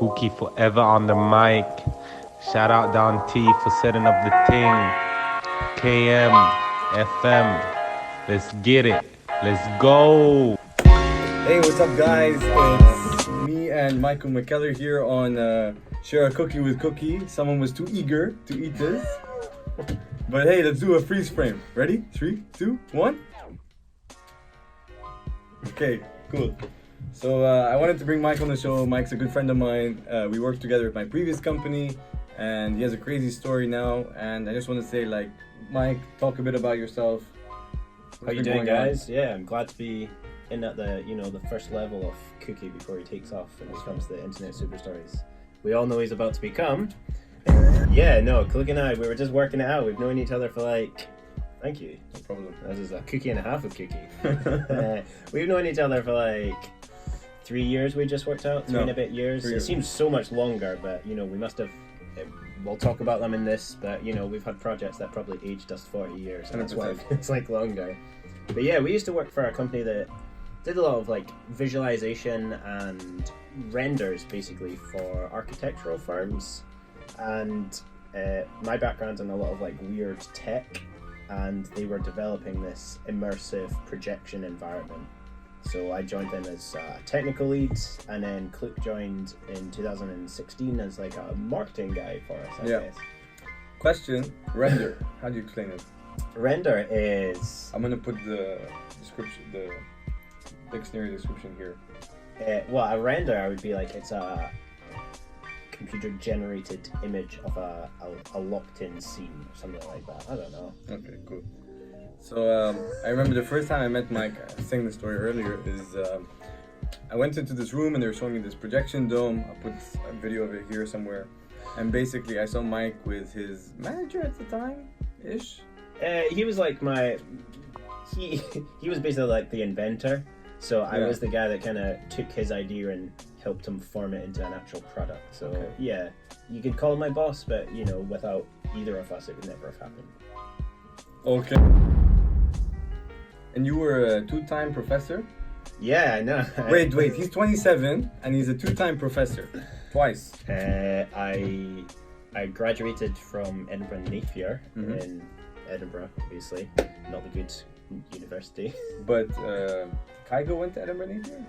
Kooky forever on the mic. Shout out Don T for setting up the thing. KM, FM. Let's get it. Let's go. Hey, what's up, guys? It's me and Michael McKellar here on Share a Cookie with Kooky. Someone was too eager to eat this. But hey, let's do a freeze frame. Ready? 3, 2, 1. Okay, cool. So I wanted to bring Mike on the show. Mike's a good friend of mine. We worked together at my previous company, and he has a crazy story now. And I just want to say, like, Mike, talk a bit about yourself. How you doing, guys? Yeah, I'm glad to be in at the the first level of Kooky before he takes off and becomes the internet superstars we all know he's about to become. Yeah, no, Kooky and I, we were just working it out. We've known each other for like, thank you. No problem. This is a Kooky and a half with Kooky. We've known each other for like 3 years. We just worked out 3 and a bit years. It seems so much longer, but we must have. We'll talk about them in this, but we've had projects that probably aged us 40 years, and that's why it's like longer. But yeah, we used to work for a company that did a lot of like visualization and renders basically for architectural firms, and my background's in a lot of like weird tech, and they were developing this immersive projection environment. So I joined them as a technical lead, and then Cluke joined in 2016 as like a marketing guy for us, I guess. Question, render. How do you explain it? Render is... I'm gonna put the description, the dictionary description here. Well, a render would be like, it's a computer generated image of a locked in scene or something like that. I don't know. Okay, cool. So I remember the first time I met Mike, I was saying the story earlier, is I went into this room and they were showing me this projection dome. I'll put a video of it here somewhere. And basically I saw Mike with his manager at the time-ish. He was like he was basically like the inventor. So I was the guy that kind of took his idea and helped him form it into an actual product. So yeah, you could call him my boss, but without either of us, it would never have happened. Okay. And you were a 2-time professor? Yeah, I know. Wait, he's 27 and he's a 2-time professor. Twice. I graduated from Edinburgh Napier in Edinburgh, obviously. Not the good university. But Kygo went to Edinburgh Napier?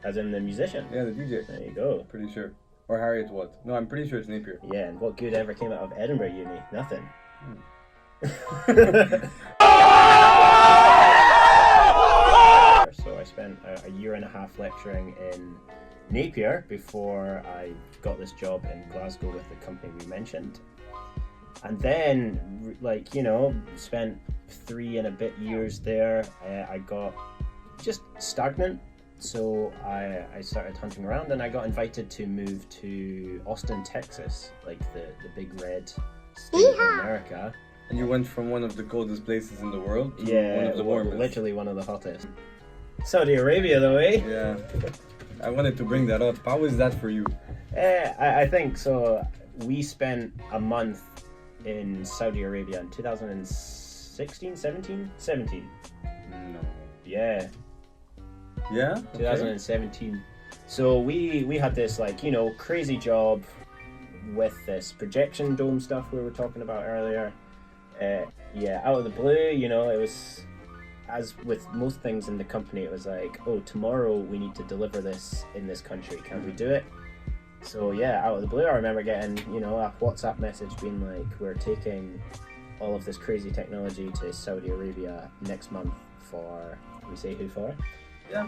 As in the musician? Yeah, the DJ. There you go. Pretty sure. Or Harriet what? No, I'm pretty sure it's Napier. Yeah, and what good ever came out of Edinburgh Uni? Nothing. So I spent a year and a half lecturing in Napier before I got this job in Glasgow with the company we mentioned. And then, spent 3 and a bit years there. I got just stagnant. So I started hunting around and I got invited to move to Austin, Texas, like the big red state of America. And you went from one of the coldest places in the world to one of the warmest. Literally one of the hottest. Saudi Arabia, though, eh? Yeah. I wanted to bring that up. How was that for you? I think so. We spent a month in Saudi Arabia in 2016, 17? 17. No. Yeah. Yeah? Okay. 2017. So we had this crazy job with this projection dome stuff we were talking about earlier. Out of the blue, it was, as with most things in the company, it was like, oh, tomorrow we need to deliver this in this country. Can we do it? So yeah, out of the blue, I remember getting, a WhatsApp message being like, we're taking all of this crazy technology to Saudi Arabia next month for, we say who for? Yeah.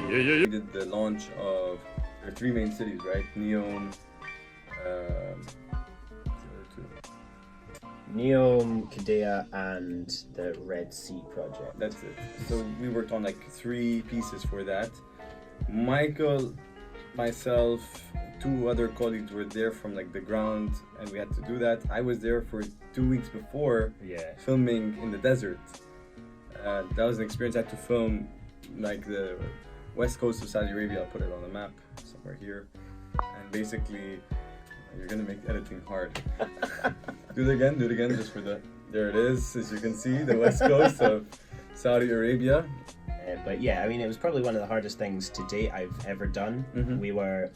We did the launch of their 3 main cities, right? Neom, Neom, Qiddiya, and the Red Sea project. That's it. So we worked on like 3 pieces for that. Michael, myself, 2 other colleagues were there from like the ground, and we had to do that. I was there for 2 weeks before, filming in the desert. That was an experience. I had to film like the west coast of Saudi Arabia. I'll put it on the map somewhere here. And basically You're gonna make editing hard. Do it again, just for the. There it is, as you can see, the west coast of Saudi Arabia. But yeah, I mean, it was probably one of the hardest things to date I've ever done. We were,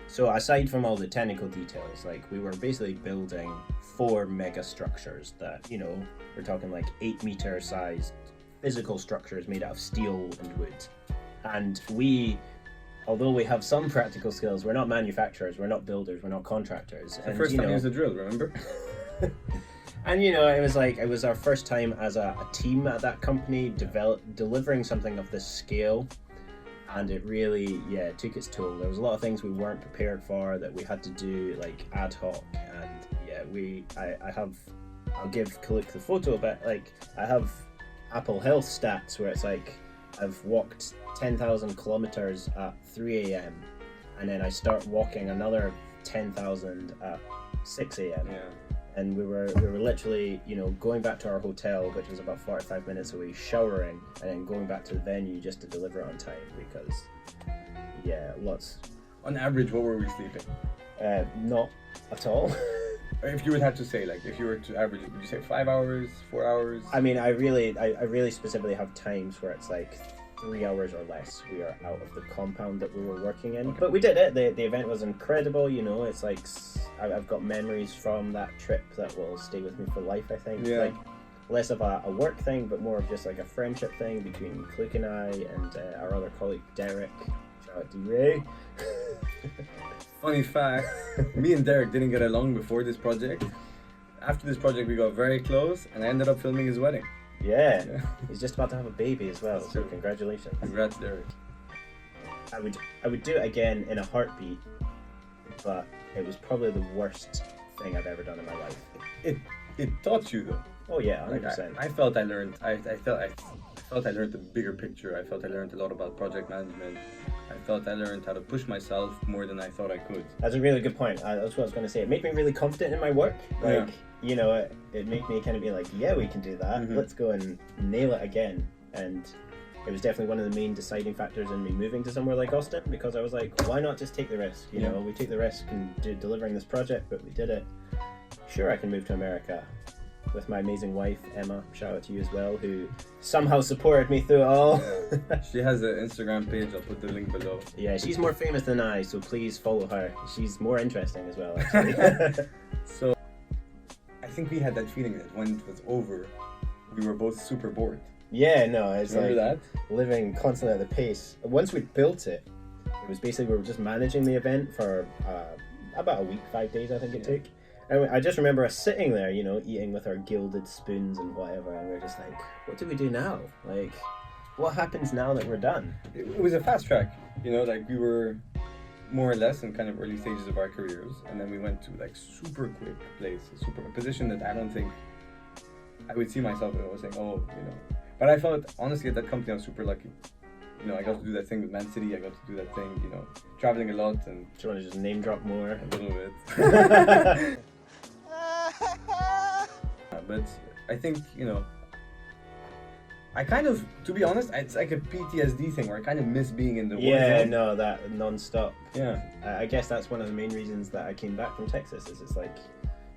so aside from all the technical details, like we were basically building 4 mega structures that, you know, we're talking like 8-meter sized physical structures made out of steel and wood. And we, although we have some practical skills, we're not manufacturers, we're not builders, we're not contractors. The first time you used a drill, remember? And you know, it was our first time as a team at that company delivering something of this scale, and it really took its toll. There was a lot of things we weren't prepared for that we had to do like ad hoc, and I'll give Kaluk the photo, but like I have Apple Health stats where it's like I've walked 10,000 kilometers at 3 a.m. and then I start walking another 10,000 at 6 a.m. Yeah. And we were literally, you know, going back to our hotel, which was about 45 minutes away, showering, and then going back to the venue just to deliver on time because, lots. On average, what were we sleeping? Not at all. If you would have to say, like, if you were to average, would you say 5 hours, 4 hours? I mean, I really specifically have times where it's like 3 hours or less we are out of the compound that we were working in. But we did it. The event was incredible, you know. It's like I've got memories from that trip that will stay with me for life, I think. Yeah. Like less of a work thing, but more of just like a friendship thing between Kooky and I and our other colleague Derek. Shout out to Ray. Funny fact, me and Derek didn't get along before this project. After this project we got very close and I ended up filming his wedding. Yeah. He's just about to have a baby as well, That's so true. congratulations. Congrats, Derek. I would do it again in a heartbeat, but it was probably the worst thing I've ever done in my life. It taught you though. Oh yeah, Like 100%. I felt I learned. I felt I learned the bigger picture. I felt I learned a lot about project management. I felt I learned how to push myself more than I thought I could. That's a really good point. That's what I was going to say. It made me really confident in my work. Like, you know, it made me kind of be like, yeah, we can do that. Let's go and nail it again. And it was definitely one of the main deciding factors in me moving to somewhere like Austin, because I was like, why not just take the risk? You know, we took the risk in delivering this project, but we did it. Sure, I can move to America with my amazing wife, Emma. Shout out to you as well, who somehow supported me through it all. She has an Instagram page. I'll put the link below. Yeah, she's more famous than I, so please follow her. She's more interesting as well, actually. So, I think we had that feeling that when it was over, we were both super bored. Yeah, no, it's Remember like that? living constantly at the pace. Once we built it, it was basically we were just managing the event for about a week, 5 days I think it took. And I just remember us sitting there, you know, eating with our gilded spoons and whatever, and we were just like, what do we do now? Like, what happens now that we're done? It was a fast track, you know, like we were more or less in kind of early stages of our careers, and then we went to like super quick place, a position that I don't think I would see myself in. I was saying, oh, you know, but I felt honestly at that company I was super lucky. You know, I got to do that thing with Man City. I got to do that thing, you know, traveling a lot and. Do you want to just name drop more? A little bit. But I think, you know, I kind of, to be honest, it's like a PTSD thing where I kind of miss being in the war Yeah, zone. no, that non-stop. Yeah. I guess that's one of the main reasons that I came back from Texas, is it's like,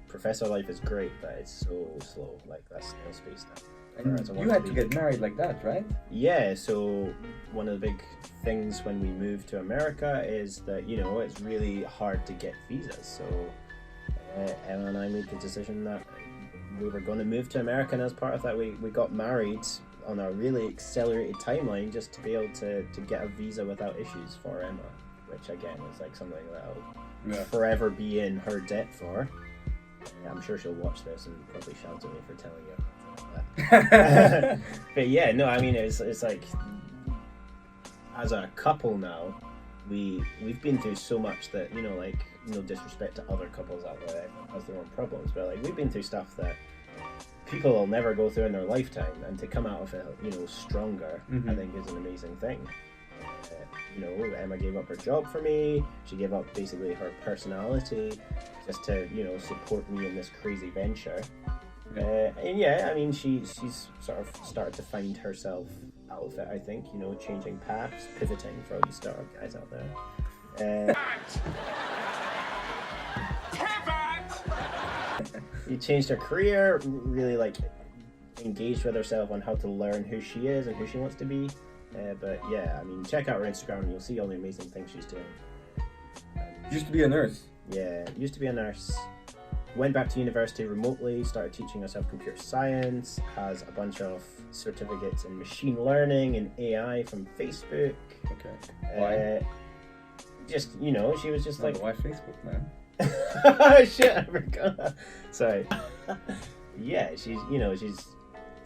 professor life is great, but it's so slow, like that snail space stuff. And you had to get married like that, right? Yeah, so one of the big things when we moved to America is that, you know, it's really hard to get visas. So Emma and I made the decision that we were going to move to America, and as part of that we got married on a really accelerated timeline just to be able to get a visa without issues for Emma, which again is like something that I'll forever be in her debt for. I'm sure she'll watch this and probably shout at me for telling you that. But yeah, no, I mean it's like as a couple now, we've been through so much that, you know, like, no disrespect to other couples out there, everyone has their own problems, but like we've been through stuff that people will never go through in their lifetime, and to come out of it, you know, stronger, I think is an amazing thing. You know, Emma gave up her job for me. She gave up basically her personality just to, you know, support me in this crazy venture. And yeah, I mean, she's sort of started to find herself out of it, I think, you know, changing paths, pivoting for all you startup guys out there. really changed her career, really like engaged with herself on how to learn who she is and who she wants to be. But yeah, I mean, check out her Instagram and you'll see all the amazing things she's doing. Used to be a nurse. Yeah, used to be a nurse. Went back to university remotely, started teaching herself computer science, has a bunch of certificates in machine learning and AI from Facebook. Okay. Why? Just, you know, she was just like... Why Facebook, man? Shit, I forgot. Sorry. Yeah, she's, you know, she's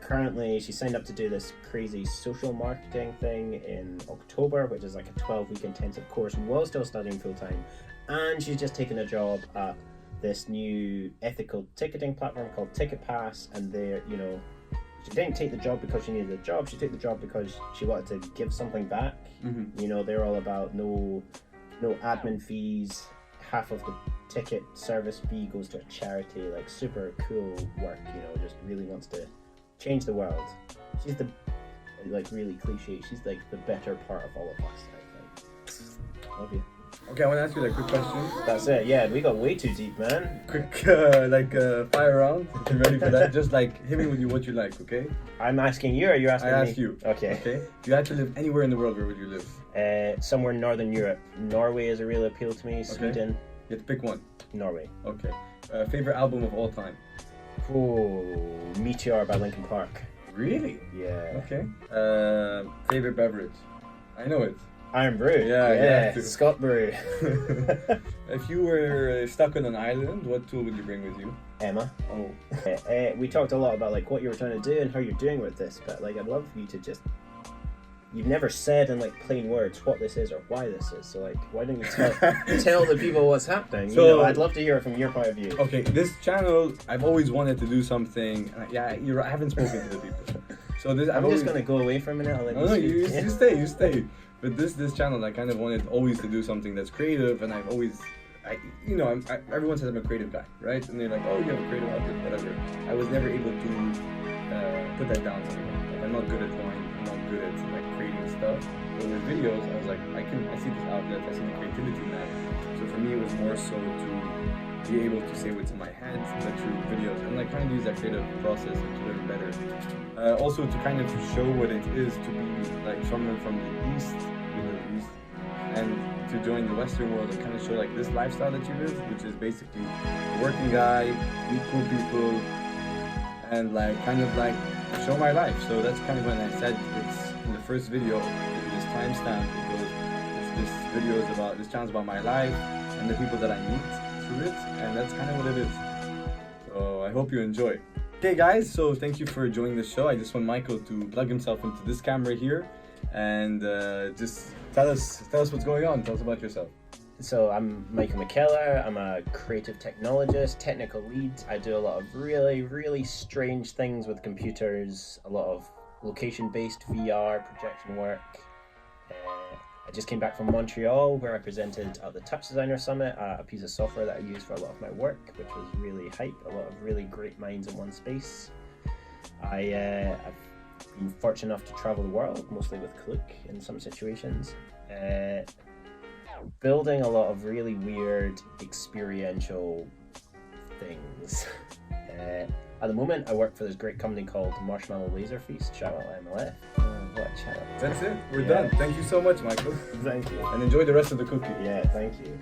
currently, she signed up to do this crazy social marketing thing in October, which is like a 12-week intensive course while still studying full-time. And she's just taken a job at this new ethical ticketing platform called Ticket Pass, and they're, you know, she didn't take the job because she needed a job, she took the job because she wanted to give something back. You know, they're all about no admin fees, half of the ticket service fee goes to a charity, like super cool work, you know, just really wants to change the world. She's the, like, really cliche, she's like the better part of all of us, I think. Love you. Okay, I want to ask you like quick questions. That's it. Yeah, we got way too deep, man. Quick, fire round. If you're ready for that, just like hit me with what you like, okay? I'm asking you, or you're asking me? I ask you. Okay. Okay. If you had to live anywhere in the world, where would you live? Somewhere in Northern Europe. Norway is a real appeal to me. Sweden. You have to pick one. Norway. Okay. Favorite album of all time? Oh, Meteor by Linkin Park. Really? Yeah. Okay. Favorite beverage? I know it. Iron Brew. Yeah. Scott Brew. If you were stuck on an island, what tool would you bring with you? Emma. Oh. We talked a lot about like what you were trying to do and how you're doing with this, but like I'd love for you to just, you've never said in like plain words what this is or why this is, so like why don't you tell the people what's happening? So, you know, I'd love to hear it from your point of view. Okay, this channel, I've always wanted to do something. I haven't spoken to the people. So this, I'm just gonna go away for a minute. I'll let you stay. But this channel, I kind of wanted always to do something that's creative, and I've always, everyone says I'm a creative guy, right? And they're like, oh, you have a creative outlet, whatever. I was never able to put that down to anyone. Like, I'm not good at drawing, I'm not good at like creating stuff. But with videos, I was like, I see this outlet, I see the creativity in that. So for me, it was more so to be able to say what's in my head through videos, and like kind of use that creative process to learn better. Also to kind of show what it is to be like someone from the East, Middle East, and to join the Western world and kind of show like this lifestyle that you live, which is basically a working guy, meet cool people, and like kind of like show my life. So that's kind of when I said it's in the first video, in this timestamp, it goes, this video is about, this channel's about my life and the people that I meet through it, and that's kind of what it is. So I hope you enjoy. Okay guys, so thank you for joining the show. I just want Michael to plug himself into this camera here and just tell us what's going on. Tell us about yourself. So I'm Michael McKellar. I'm a creative technologist, technical lead. I do a lot of really, really strange things with computers, a lot of location-based VR projection work. I just came back from Montreal where I presented at the Touch Designer Summit, a piece of software that I use for a lot of my work, which was really hype, a lot of really great minds in one space. I've been fortunate enough to travel the world, mostly with Kooky in some situations, building a lot of really weird experiential things. At the moment, I work for this great company called Marshmallow Laser Feast. Shout out MLF. What a shout out. That's it. We're done. Thank you so much, Michael. Thank you. And enjoy the rest of the cookie. Yeah, thank you.